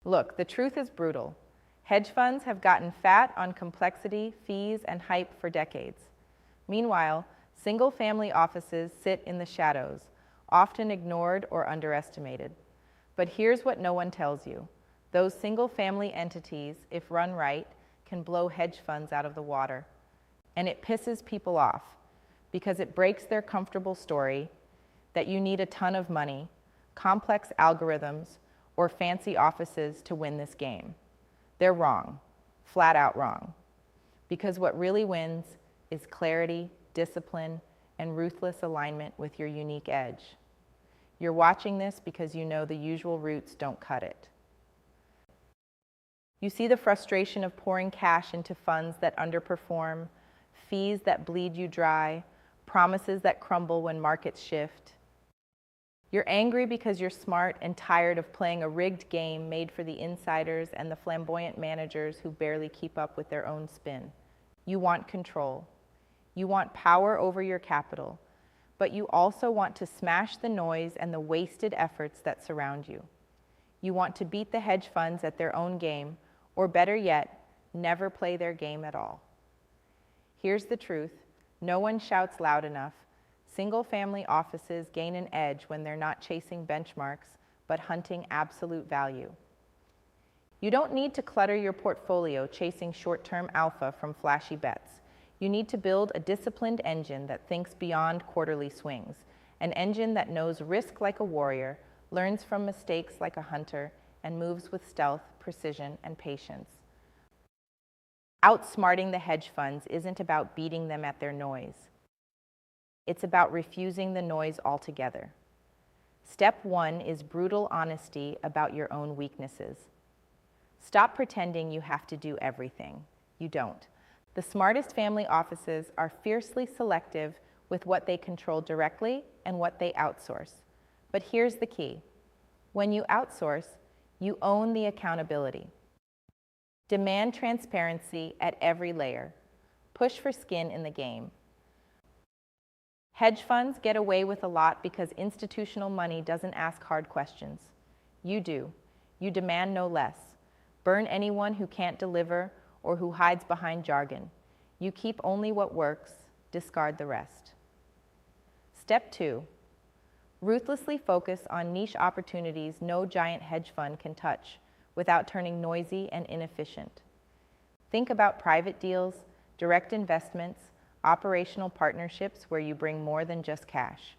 Look, the truth is brutal. Hedge funds have gotten fat on complexity, fees, and hype for decades. Meanwhile, single-family offices sit in the shadows, often ignored or underestimated. But here's what no one tells you. Those single-family entities, if run right, can blow hedge funds out of the water. And it pisses people off because it breaks their comfortable story that you need a ton of money, complex algorithms, or fancy offices to win this game. They're wrong, flat out wrong. Because what really wins is clarity, discipline, and ruthless alignment with your unique edge. You're watching this because you know the usual routes don't cut it. You see the frustration of pouring cash into funds that underperform, fees that bleed you dry, promises that crumble when markets shift. You're angry because you're smart and tired of playing a rigged game made for the insiders and the flamboyant managers who barely keep up with their own spin. You want control. You want power over your capital, but you also want to smash the noise and the wasted efforts that surround you. You want to beat the hedge funds at their own game, or better yet, never play their game at all. Here's the truth. No one shouts loud enough. Single-family offices gain an edge when they're not chasing benchmarks, but hunting absolute value. You don't need to clutter your portfolio chasing short-term alpha from flashy bets. You need to build a disciplined engine that thinks beyond quarterly swings, an engine that knows risk like a warrior, learns from mistakes like a hunter, and moves with stealth, precision, and patience. Outsmarting the hedge funds isn't about beating them at their noise. It's about refusing the noise altogether. Step 1 is brutal honesty about your own weaknesses. Stop pretending you have to do everything. You don't. The smartest family offices are fiercely selective with what they control directly and what they outsource. But here's the key. When you outsource, you own the accountability. Demand transparency at every layer. Push for skin in the game. Hedge funds get away with a lot because institutional money doesn't ask hard questions. You do. You demand no less. Burn anyone who can't deliver or who hides behind jargon. You keep only what works, discard the rest. Step 2. Ruthlessly focus on niche opportunities no giant hedge fund can touch without turning noisy and inefficient. Think about private deals, direct investments, operational partnerships where you bring more than just cash,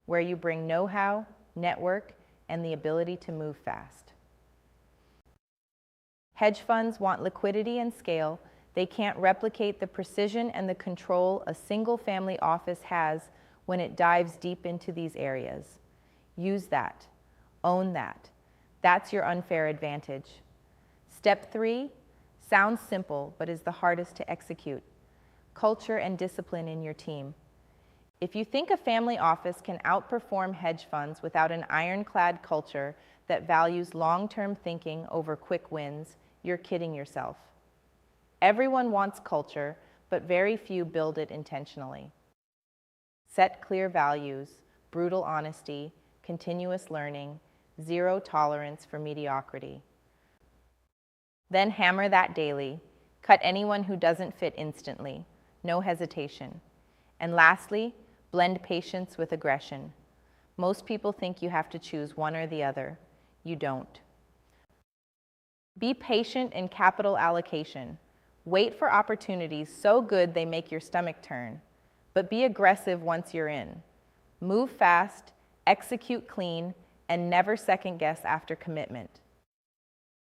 where you bring know-how, network, and the ability to move fast. Hedge funds want liquidity and scale. They can't replicate the precision and the control a single-family office has when it dives deep into these areas. Use that. Own that. That's your unfair advantage. Step 3 sounds simple, but is the hardest to execute. Culture and discipline in your team. If you think a family office can outperform hedge funds without an ironclad culture that values long-term thinking over quick wins, you're kidding yourself. Everyone wants culture, but very few build it intentionally. Set clear values, brutal honesty, continuous learning, zero tolerance for mediocrity. Then hammer that daily. Cut anyone who doesn't fit instantly. No hesitation. And lastly, blend patience with aggression. Most people think you have to choose one or the other. You don't. Be patient in capital allocation. Wait for opportunities so good they make your stomach turn. But be aggressive once you're in. Move fast, execute clean, and never second guess after commitment.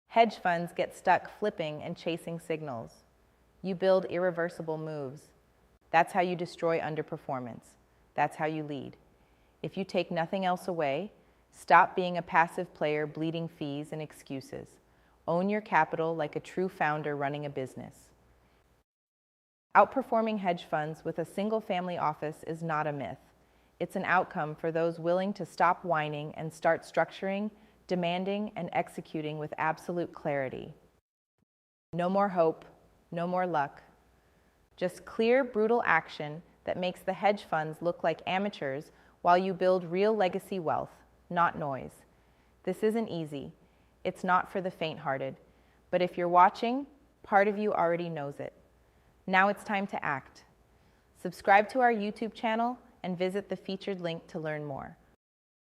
Hedge funds get stuck flipping and chasing signals. You build irreversible moves. That's how you destroy underperformance. That's how you lead. If you take nothing else away, stop being a passive player bleeding fees and excuses. Own your capital like a true founder running a business. Outperforming hedge funds with a single-family office is not a myth. It's an outcome for those willing to stop whining and start structuring, demanding, and executing with absolute clarity. No more hope, no more luck. Just clear, brutal action that makes the hedge funds look like amateurs while you build real legacy wealth, not noise. This isn't easy. It's not for the faint-hearted. But if you're watching, part of you already knows it. Now it's time to act. Subscribe to our YouTube channel and visit the featured link to learn more.